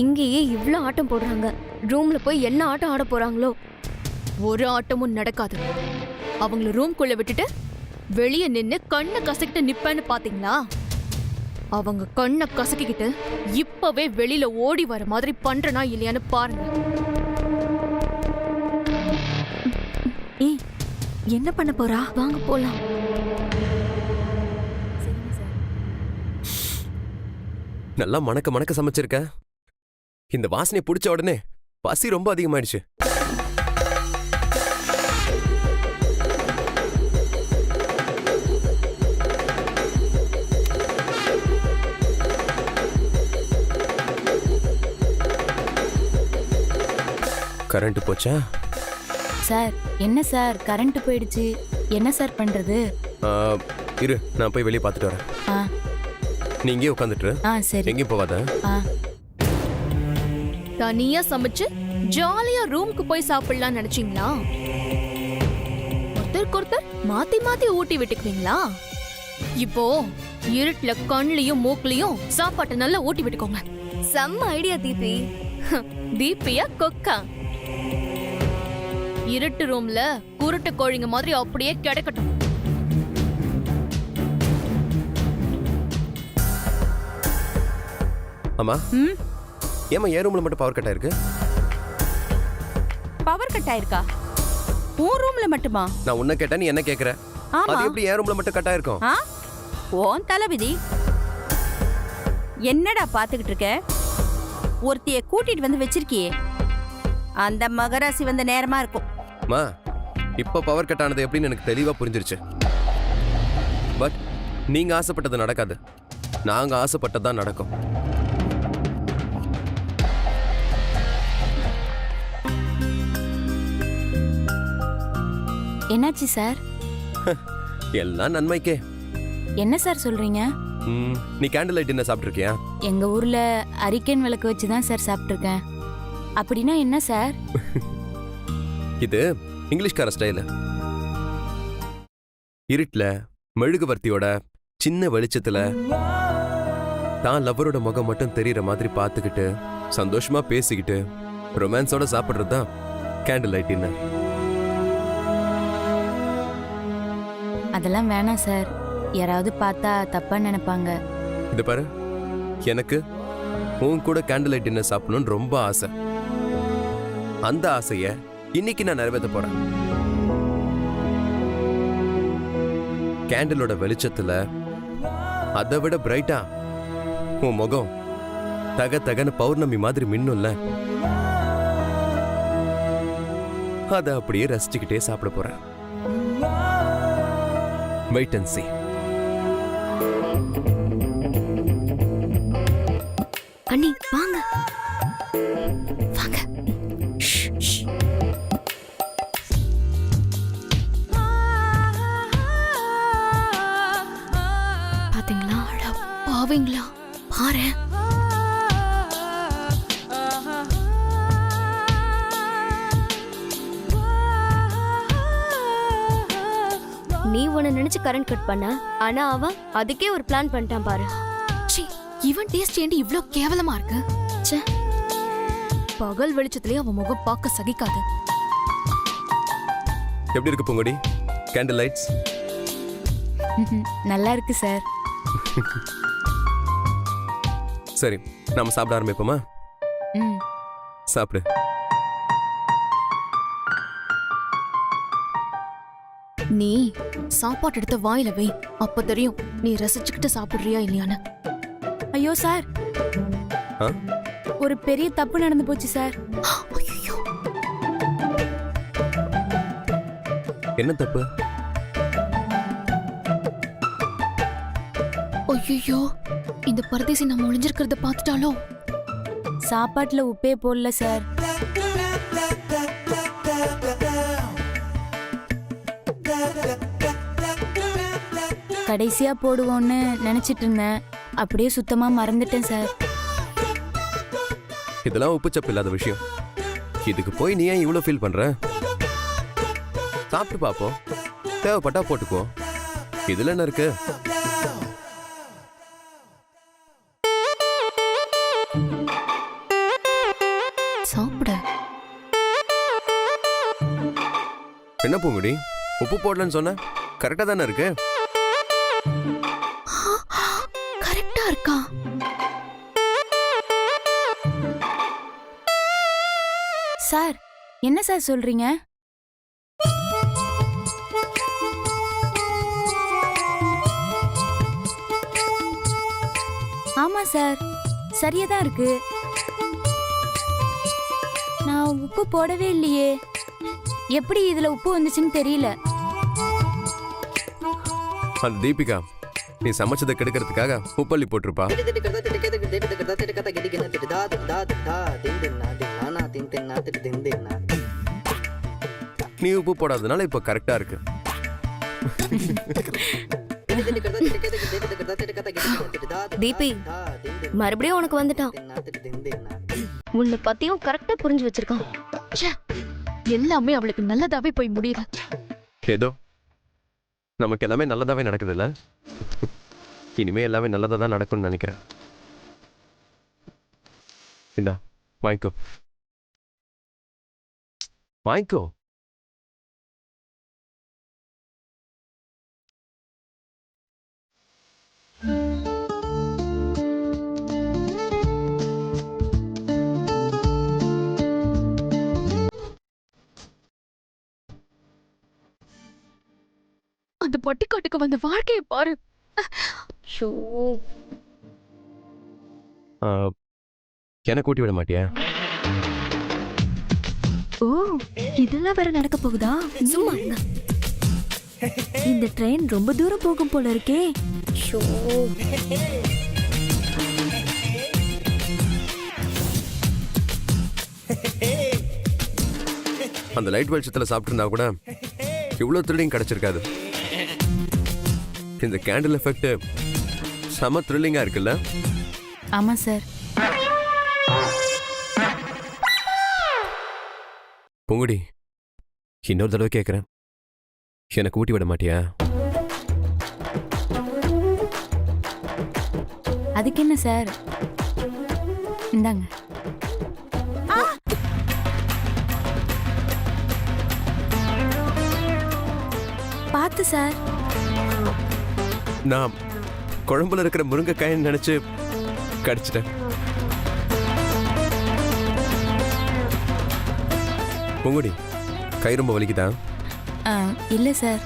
இங்கேயே இவ்ளோ ஆட்டம் போடுறாங்க, ரூம்ல போய் என்ன ஆட்டம் ஆட போறாங்களோ? ஒரு ஆட்டமும் நடக்காது. அவங்கள ரூம்குள்ள விட்டுட்டு வெளியே நின்னு கண்ணை கசக்கிட்டு நிப்பேன்னு பாத்தீங்களா? அவங்க கண்ணை கசக்கிக்கிட்டு இப்பவே வெளியில ஓடி வர மாதிரி பண்றனா இல்லையான்னு பாருங்க. ஏய், என்ன பண்ண போறா? வாங்க போலாம். நல்லா மணக்க மணக்க சமைச்சிருக்க. இந்த வாசனை பிடிச்ச உடனே பசி ரொம்ப அதிகமாயிடுச்சு. கரண்ட் போச்சா? சார், என்ன சார் கரண்ட் போயிடுச்சு, என்ன சார் பண்றது? இரு, நான் போய் வெளியே பார்த்துட்டு வரேன். நீ இங்கே உட்காந்துட்டு. சரி. எங்கேயும் போவாத. தனியா சமைச்சு ஜாலியா ரூமுக்கு போய் சாப்பிடலாம் நினைச்சீங்களா? ஒருத்தருக்கு ஒருத்தர் மாத்தி மாத்தி ஊட்டி விட்டுக்குவீங்களா? இப்போ இருட்டுல கண்லயும் மூக்குலயும் சாப்பாட்டை நல்லா ஊட்டி விட்டுக்கோங்க. செம்ம ஐடியா தீபி. தீபியா கொக்கா? இருட்டு ரூம்ல குருட்டு கோழிங்க மாதிரி அப்படியே கிடக்கட்டும். ஆமா, ஏமா ஏன் ரூம்ல மட்டும் பவர் கட் ஆயிருக்கு? பவர் கட் ஆயிருக்கா? உன் ரூம்ல மட்டுமா? நான் உன்ன கேட்டா நீ என்ன கேக்குற? அது எப்படி ஏன் ரூம்ல மட்டும் கட் ஆயிருக்கும்? ஓன் தலைவிதி. என்னடா பாத்துக்கிட்டு இருக்க? ஒருத்திய கூட்டிட்டு வந்து வச்சிருக்கியே, அந்த மகராசி வந்த நேரமா இருக்கும். மா, இப்ப பவர் கட் ஆனது எப்படின்னு எனக்கு தெளிவா புரிஞ்சிருச்சு. பட் நீங்க ஆசைப்பட்டது நடக்காது, நாங்க ஆசைப்பட்டதுதான் நடக்கும். என்னாச்சு சார்? எல்லாம் நன்மைக்கே. என்ன சார் சொல்றீங்க? நீ கேண்டில் லைட் என்ன சாப்பிட்டுருக்கியா? எங்க ஊர்ல அரிக்கன் விளக்கு வச்சுதான் சார் சாப்பிட்டுருக்கேன். அப்படின்னா என்ன சார்? இது இங்கிலீஷ்கார ஸ்டைல. இருட்டுல மெழுகுவர்த்தியோட சின்ன வெளிச்சத்துல தான் லவ்வரோட முகம் மட்டும் தெரியற மாதிரி பார்த்துக்கிட்டு சந்தோஷமா பேசிக்கிட்டு ரொமான்ஸோட சாப்பிடுறது தான் கேண்டில் லைட் டின்னர். அதெல்லாம் வேணாம் சார், யாராவது பார்த்தா தப்பா நினைப்பாங்க. இது பாரு, எனக்கு உன் கூட கேண்டில் லைட் டின்னர் சாப்பிடணும்னு ரொம்ப ஆசை. அந்த ஆசைய இன்னைக்கு நான் நிறைவேற்ற போறேன். கேண்டிலோட வெளிச்சத்துல அதை விட பிரைட்டா உன் முகம் தக தகன பௌர்ணமி மாதிரி மின்னும்ல, அதை அப்படியே ரசிச்சுக்கிட்டே சாப்பிட போறேன். Wait and see. அண்ணி வாங்க வாங்க. பாத்தீங்களா? பாவீங்களா? பாரு. நீ உன்னை நினைச்சு கரண்ட் கட் பண்ண, ஆனா அவன் அதுக்கே ஒரு பிளான் பண்ணிட்டான் பாரு. இவன் டேஸ்ட் ஏண்டி இவ்ளோ கேவலமா இருக்கு? ச்சே, பகல் வெளிச்சத்திலேயே அவன் முகம் பார்க்க சகிக்காது. எப்படி இருக்கு பூங்கொடி கேண்டில் லைட்ஸ்? நல்லா இருக்கு சார். சரி, நாம சாப்பிட ஆரம்பிப்போமா? சாப்பிடு. நீ சாப்பாடு எடுத்த வாயில வை, அப்ப தெரியும் நீ ரசிச்சுக்கிட்டு சாப்பிடுறியா இல்லையான்னு. ஐயோ சார், ஒரு பெரிய தப்பு நடந்து போச்சு சார். என்ன தப்பு? ஐயோ, இந்த பரதேசி நம்ம ஒளிஞ்சிருக்கிறத பார்த்துட்டாலோ? சாப்பாட்டுல உப்பே போடல சார். கடைசியா போடுவோன்னு நினைச்சிட்டு இருந்தேன், அப்படியே சுத்தமா மறந்துட்டேன் சார். இதெல்லாம் உப்புச்சப்பு இல்லாத விஷயம். இதுக்கு போய் நீ ஏன் இவ்வளவு ஃபீல் பண்ற? சாப்பிட்டு பாப்போம், தேவைப்பட்டா போட்டுக்கோ. இதுல என்ன இருக்கு? சாப்பிட. என்ன பூங்குடி, உப்பு போடலன்னு சொன்ன? கரெக்டா தானே இருக்கு. கரெக்டா இருக்கா? சார் என்ன சார் சொல்றீங்க? ஆமா சார், சரியா தான் இருக்கு. நான் உப்பு போடவே இல்லையே. எப்படி இதுல உப்பு வந்துச்சுன்னு தெரியல. அந்த தீபிகா நீ சமைச்சதை கெடுக்கிறதுக்காக உப்பள்ளி போட்டிருப்பா. நீ உப்பு போடாதனால இப்ப கரெக்டா இருக்கு. தீபி மறுபடியும் உனக்கு வந்துட்டான். உன்னை பத்தியும் கரெக்டா புரிஞ்சு வச்சிருக்கான். எல்லாமே அவளுக்கு நல்லதாவே போய் முடியுது. ஏதோ நமக்கு எல்லாமே நல்லதாவே நடக்குது இல்ல? இனிமே எல்லாமே நல்லதா தான் நடக்கும்னு நினைக்கிறேன். இந்தா வாங்கிக்கோ, வாங்கிக்கோ. அந்த பட்டிக்காட்டுக்கு வந்த வாழ்க்கையை பாரு. என்ன கூட்டி விட மாட்டியா? ஓ, இதெல்லாம் வேற நடக்க போகுதா? சும்மா இருங்க. இந்த ட்ரெயின் ரொம்ப தூரம் போகும் போல இருக்கே. அந்த லைட் வெளிச்சத்துல சாப்பிட்டு இருந்தா கூட இவ்வளவு த்ரில்லிங் கிடைச்சிருக்காது. இந்த கேண்டில் எஃபெக்ட் செம த்ரில்லிங்கா இருக்குல்ல? ஆமா சார். பூங்குடி, இன்னொரு தடவை கேட்குறேன், எனக்கு ஊட்டி விட மாட்டியா? அதுக்கு என்ன சார், இந்தாங்க. பார்த்து சார். நான் குழம்புல இருக்கிற முருங்கைக்காயன்னு நினைச்சு கடிச்சிட்டேன். பூங்குடி, கை ரொம்ப வலிக்குதா? இல்ல சார்.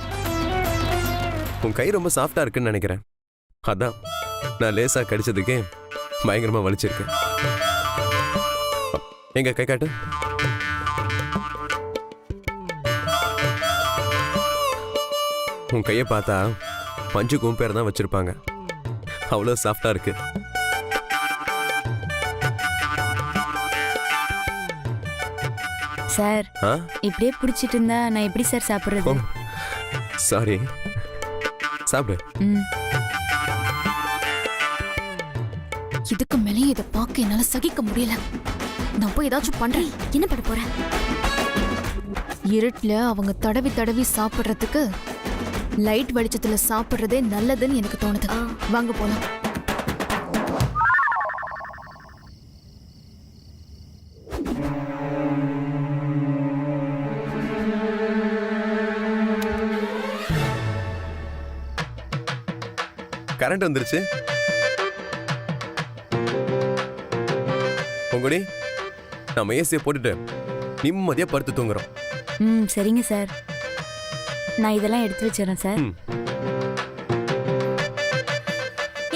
உன் கை ரொம்ப சாஃப்டா இருக்குன்னு நினைக்கிறேன். அதான் நான் லேசா கடிச்சதுக்கு பயங்கரமா வலிச்சிருக்கேன். எங்க கை காட்டு. உன் கையை பார்த்தா பஞ்சு கும்பேர் தான் வச்சிருப்பாங்க. அவ்வளோ சாஃப்டா இருக்கு. சார் இப்படியே பிடிச்சிட்டு இருந்தா நான் எப்படி சார் சாப்பிடுறது? சாரி, சாப்பிடு. இதுக்கு மேலே இதை பார்க்க என்னால சகிக்க முடியல. நான் போய் ஏதாச்சும் பண்றேன். என்ன பண்ண போற? இருட்டுல அவங்க தடவி தடவி சாப்பிடுறதுக்கு லைட் வெளிச்சத்துல சாப்பிடுறதே நல்லதுன்னு எனக்கு தோணுது. வாங்க போலாம். கரண்ட் வந்துருச்சு. பொங்குடி, நம்ம ஏசியை போட்டுட்டு நிம்மதியா படுத்து தூங்குறோம். சரிங்க சார். நான் இதெல்லாம் எடுத்து வச்சிடறேன் சார்.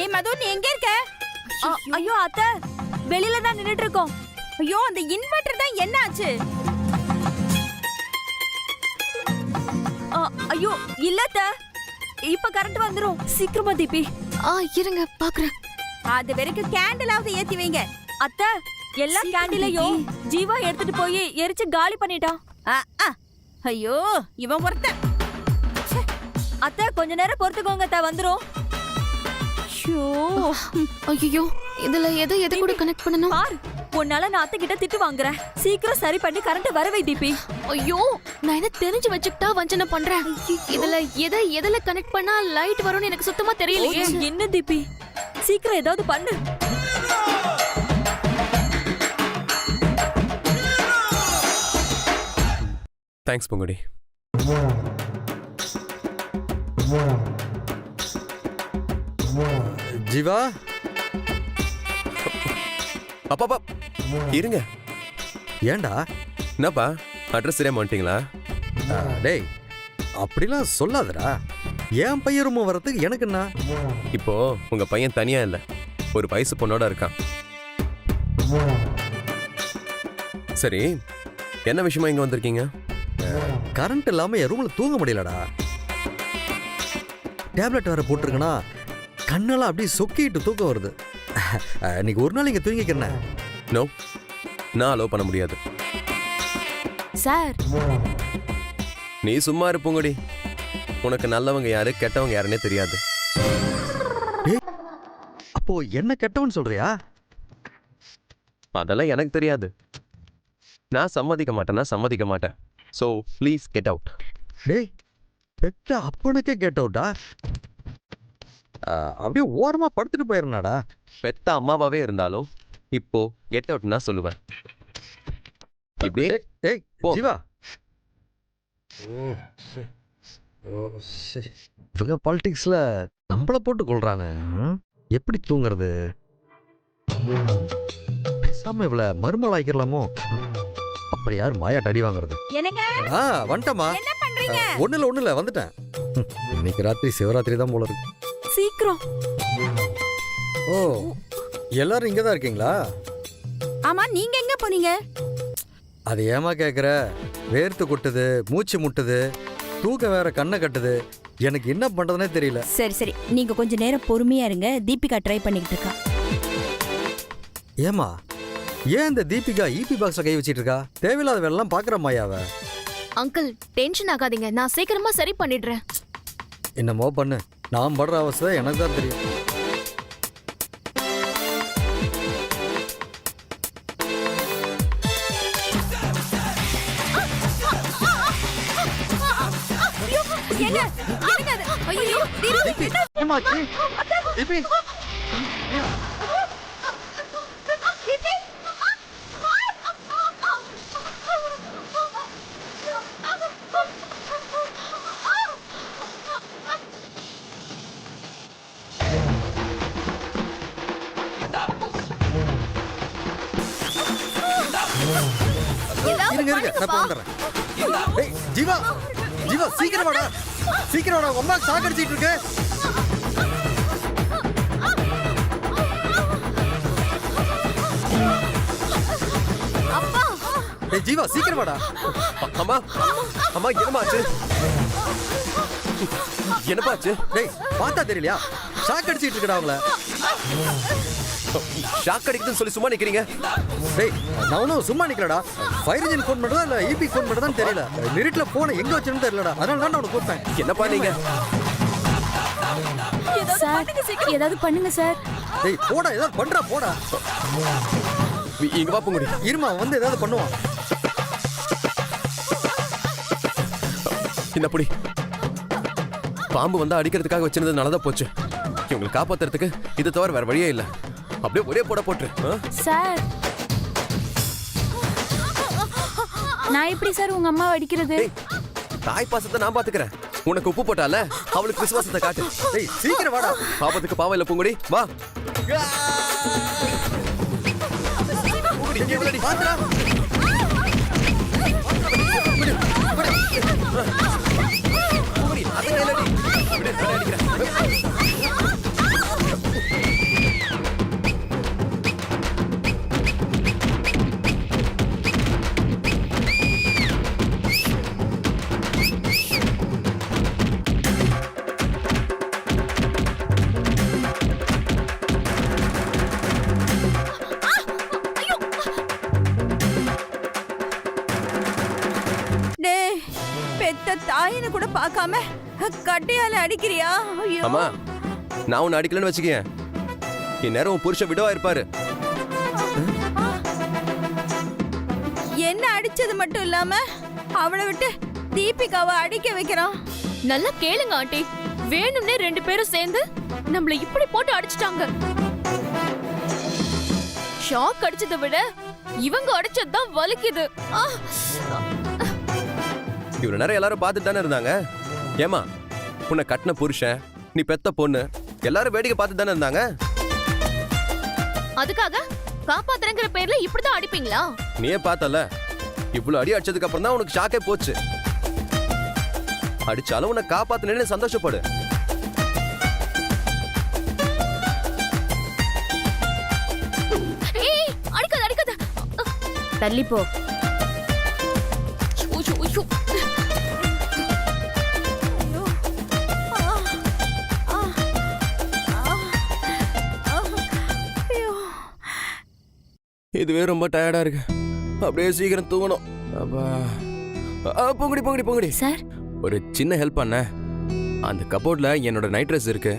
ஏய் மது, நீ எங்க இருக்க? ஐயோ அத்தை, வெளியில தான் நின்னுட்டு இருக்கோம். ஐயோ, அந்த இன்வெர்டர் தான் என்ன ஆச்சு? ஐயோ இல்ல அத்தை, இப்ப கரண்ட் வந்துரும். சீக்கிரமா தீபி. இருங்க பாக்குறேன். அது வரைக்கும் கேண்டிலாவது ஏத்தி வைங்க. அத்தை, எல்லா கேண்டிலையும் ஜீவா எடுத்துட்டு போய் எரிச்சு காலி பண்ணிட்டான். ஐயோ, இவன் ஒருத்தன். அத்தை, கொஞ்ச நேரம் பொறுத்துக்கோங்க, அத்தை வந்துரும். ஐயோ, இதுல எதை கூட கனெக்ட் பண்ணனும்? பார், உன்னால நான் அத்தை கிட்ட திட்டு வாங்குறேன். சீக்கிரம் சரி பண்ணி கரண்ட் வரவை தீபி. ஐயோ, நான் என்ன தெரிஞ்சு வச்சுக்கிட்டா வஞ்சனை பண்றேன். இதுல எதுல கனெக்ட் பண்ணா லைட் வரும்னு எனக்கு சுத்தமா தெரியலையே. என்ன தீபி, சீக்கிரம் ஏதாவது பண்ணு. தேங்க்ஸ் பொங்குடி. ஜீவா, அப்பா இருங்க. ஏன்டா? என்னப்பா அட்ரஸ் தெரியாம வந்துட்டீங்களா? டேய், அப்படிலாம் சொல்லாதடா. என் பையன் ரூம் வரதுக்கு எனக்கு என்ன? இப்போ உங்க பையன் தனியா இல்ல, ஒரு வயசு பொண்ணோட இருக்கான். சரி, என்ன விஷயமா இங்க வந்திருக்கீங்க? கரண்ட் இல்லாம என் ரூம்ல தூங்க முடியலடா. டேப்லெட் வேற போட்டிருக்கனா, கண்ணெல்லாம் அப்படியே சொக்கிட்டு தூக்கம் வருது. இன்னைக்கு ஒரு நாள் இங்க தூங்கிக்கிறேன். நோ, நான் அலோவ் பண்ண முடியாது. சார், நீ சும்மா இருப்போங்கடி. உனக்கு நல்லவங்க யாரு கெட்டவங்க யாருன்னே தெரியாது. அப்போ என்ன கெட்டவன் சொல்றியா? அதெல்லாம் எனக்கு தெரியாது. நான் சம்மதிக்க மாட்டேன். So please get out. டேய், பெத்த அப்பனுக்கே கெட் அவுட்டா? அப்படியே ஓரமா படுத்துட்டு போயிருந்தாடா. பெத்த அம்மாவாவே இருந்தாலும் இப்போ கெட் அவுட்னா சொல்லுவேன். இப்படியே ஏய் போ. ஜீவா, இவங்க பாலிடிக்ஸ்ல நம்மள போட்டு கொள்றாங்க. எப்படி தூங்குறது? பேசாம இவள மருமகள் ஆக்கிடலாமோ? அப்படி யார் மாயாட்ட அடி வாங்குறது? என்னங்க வந்துட்டமா? என்ன பண்றீங்க? ஒண்ணு இல்ல வந்துட்டேன். இன்னைக்கு ராத்திரி சிவராத்திரி தான் போல இருக்கு. சீக்கிரம். ஓ, எல்லாரும் இங்க தான் இருக்கீங்களா? ஆமா, நீங்க எங்க போனீங்க? அது ஏமா கேக்குற? வேர்த்து கொட்டுது, மூச்சு முட்டுது, தூக்கம் வேற கண்ணை கட்டுது. எனக்கு என்ன பண்றதுனே தெரியல. சரி, நீங்க கொஞ்ச நேரம் பொறுமையா இருங்க. தீபிகா ட்ரை பண்ணிக்கிட்டு இருக்கா. ஏமா, ஏன் இந்த தீபிகா இபி பாக்ஸ்ல கை வச்சிட்டு இருக்கா? தேவையில்லாத வேலைலாம் பாக்குற மாயாவ. அங்கிள் டென்ஷன் ஆகாதீங்க, நான் சீக்கிரமா சரி பண்ணிடுறேன். என்னமோ பண்ணு, நான் படுற அவஸ்தை எனக்கு தான் தெரியும். ஏங்க, என்னங்க அது? ஐயோ, ஏமாச்சி? தீபி, இருங்க, நான் வந்துடுறேன். ஏய், ஜீவா, சீக்கிரம் வாடா. உங்க அம்மா சாகடிச்சிட்டு இருக்கு. ஏய் ஜீவா, சீக்கிரம் வாடா. அம்மா என்னப்பாச்சு? டேய், பார்த்தா தெரியலையா? ஷாக் அடிச்சிட்டு இருக்கடா அவங்கள. ஷாக் அடிக்குதுன்னு சொல்லி சும்மா நிக்கிறீங்க? டேய், நான் ஒன்றும் சும்மா நிக்கலடா. ஃபயர் இன்ஜின் ஃபோன் பண்ணுறதா இல்லை இபி ஃபோன் பண்ணுறதான்னு தெரியல. லிரிட்ல ஃபோனை எங்கே வச்சுன்னு தெரியலடா. அதனால தான் நான் உனக்கு கூப்பிட்டேன். என்னப்பா நீங்க? சார், ஏதாவது பண்ணுங்க சார். டேய் போடா, ஏதாவது பண்றா போடா. இங்க வா பொங்குடி. இருமா, வந்து ஏதாவது பண்ணுவான். இந்த புடி பாம்பு வந்தா அடிக்கிறதுக்காக வச்சிருந்தது நல்லதா போச்சு. இவங்களை காப்பாத்துறதுக்கு இது தவிர வேற வழியே இல்ல. அப்படியே ஒரே போட்டு. சார், நான் எப்படி சார் உங்க அம்மாவை அடிக்கிறது? தாய் பாசத்தை நான் பாத்துக்கிறேன். உனக்கு உப்பு போட்டால அவளுக்கு விசுவாசத்தை காட்டு. டேய், சீக்கிரம் வாடா. பாப்பத்துக்கு பாவம் இல்ல பொங்குடி, வா. பாத்துடா. டேய், பெத்த தாயின்னு கூட பார்க்காம கட்டையால அடிக்கிறியா? ஐயோ. அம்மா, நான் உன்னை அடிக்கலன்னு வச்சுக்கேன், இந்நேரம் உன் புருஷன் விடவா இருப்பாரு. என்ன அடிச்சது மட்டும் இல்லாம அவளை விட்டு தீபிகாவை அடிக்க வைக்கிறான். நல்லா கேளுங்க ஆண்டி, வேணும்னே 2 பேரும் சேர்ந்து நம்மள இப்படி போட்டு அடிச்சிட்டாங்க. ஷாக் அடிச்சதை விட இவங்க அடிச்சதுதான் வலிக்குது. இவ்வளவு நேரம் எல்லாரும் பார்த்துட்டு தானே இருந்தாங்க. ஏமா, உன்னை கட்டின புருஷன், நீ பெத்த பொண்ணு, எல்லாரும் வேடிக்கை பார்த்துட்டு தானே இருந்தாங்க. அதுக்காக காப்பாத்துறங்கிற பேர்ல இப்படிதான் அடிப்பீங்களா? நீயே பார்த்தல, இவ்வளவு அடி அடிச்சதுக்கு அப்புறம் தான் உனக்கு ஷாக்கே போச்சு. அடிச்சாலும் உன்னை காப்பாத்தினேன்னு சந்தோஷப்படு. ஏய், அடிக்காத அடிக்காத. தள்ளி போ. ஐயோ, ஐயோ. இதுவே ரொம்ப டயர்டா இருக்கு. அப்படியே சீக்கிரம் தூங்கணும். அப்பா. பொங்குடி பொங்குடி பொங்குடி. சார், ஒரு சின்ன ஹெல்ப் பண்ண. அந்த கபோர்ட்ல என்னோட நைட் ட்ரெஸ் இருக்கு.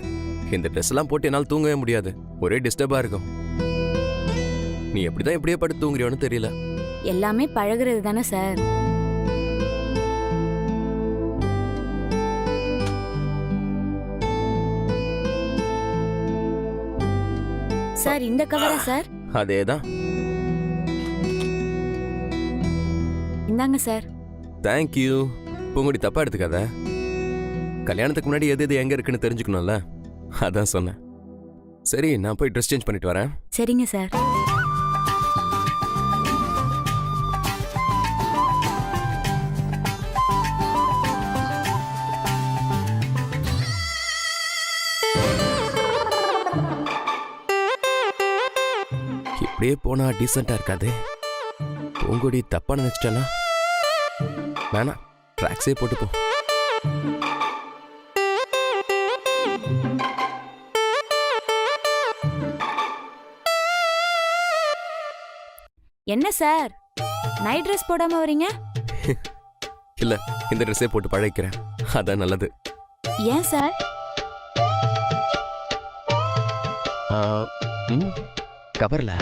இந்த ட்ரெஸ் எல்லாம் போட்டு என்னால் தூங்கவே முடியாது. ஒரே டிஸ்டர்பா இருக்கும். நீ எப்படிதான் இப்படியே படுத்து தூங்குறியோன்னு தெரியல. எல்லாமே பழகுறது தானே சார். சார், இந்த கவரா சார்? அதேதான். இந்தாங்க சார். தேங்க்யூ. பொங்குடி தப்பா எடுத்துக்காத. கல்யாணத்துக்கு முன்னாடி எது எது எங்க இருக்குன்னு தெரிஞ்சுக்கணும்ல, அதான் சொன்னேன். சரி, நான் போய் ட்ரெஸ் சேஞ்ச் பண்ணிட்டு வரேன். சரிங்க சார். இப்படியே போனா டீசெண்டா இருக்காது. பொங்குடி தப்பா நினைச்சிட்டானா? வேணாம், ட்ராக்ஸே போட்டு போ. என்ன சார், நைட் ட்ரெஸ் போடாம வரீங்க? இல்ல, இந்த ட்ரெஸ்ஸே போட்டு பழகிக்கிறேன், அதான் நல்லது. ஏன் சார்? கவர்ல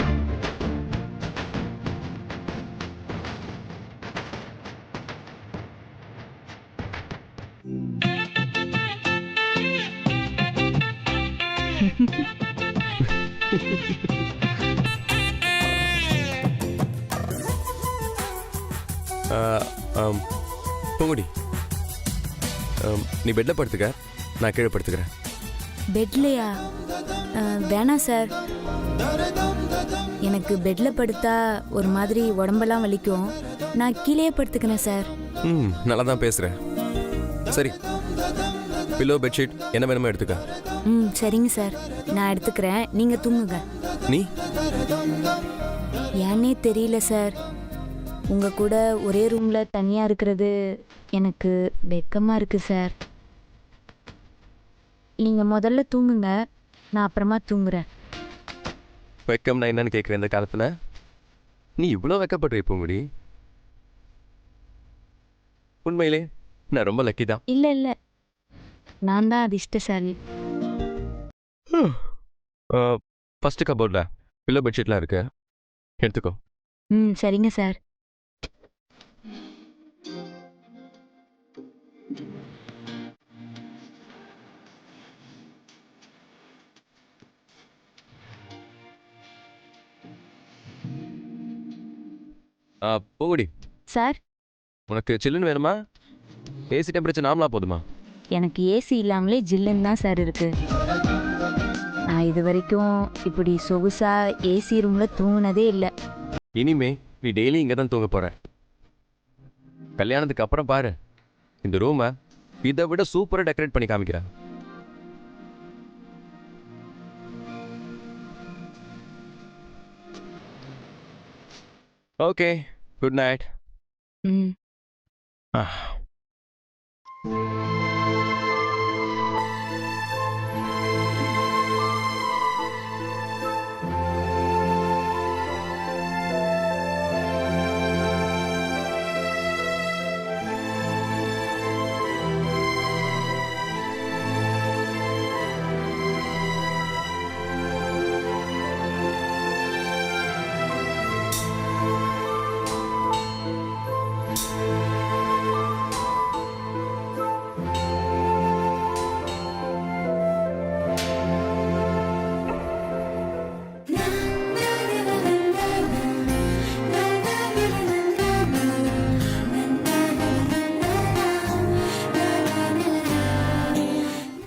பொங்குடி, நீ பெட்ல படுத்துக்க, நான் கீழே படுத்துக்கிறேன். பெட்லையா? வேணாம் சார். எனக்கு பெட்ல படுத்தா ஒரு மாதிரி உடம்பெல்லாம் வலிக்கும். நான் கீழே படுத்துக்கிறேன் சார். நல்லா தான் பேசுறேன். சரி, பில்லோ பெட்ஷீட் என்ன வேணுமோ எடுத்துக்க. சரிங்க சார், நான் எடுத்துக்கிறேன். நீங்க தூங்குங்க. நீ? ஏன்னே தெரியல சார், உங்க கூட ஒரே ரூம்ல தனியா இருக்கிறது எனக்கு வெக்கமா இருக்கு சார். நீங்க முதல்ல தூங்குங்க, நான் அப்புறமா தூங்குறேன். வெக்கம்னா என்னன்னு கேட்குறேன் இந்த காலத்துல? நீ இவ்வளோ வெக்கப்படுற பொங்குடி? உண்மையிலே நான் ரொம்ப லக்கி தான். இல்ல இல்ல, நான் தான் அதிர்ஷ்டசாலி. ஃபர்ஸ்ட் கபோர்ட்ல பில்லோ பெட்ஷீட்லாம் இருக்கு, எடுத்துக்கோ. சரிங்க சார். பொங்குடி, சார், உனக்கு சில்லுன்னு வேணுமா? ஏசி டெம்பரேச்சர் நார்மலா போதுமா? எனக்கு ஏசி இல்லாமலே ஜில்லுன்னு தான் சார் இருக்கு. நான் இது வரைக்கும் இப்படி சொகுசா ஏசி ரூம்ல தூங்கினதே இல்லை. இனிமே நீ டெய்லி இங்கே தான் தூங்க போற. கல்யாணத்துக்கு அப்புறம் பாரு, இந்த ரூமை இதை விட சூப்பராக டெக்கரேட் பண்ணி காமிக்கிறேன். Okay, good night. ம். Ah.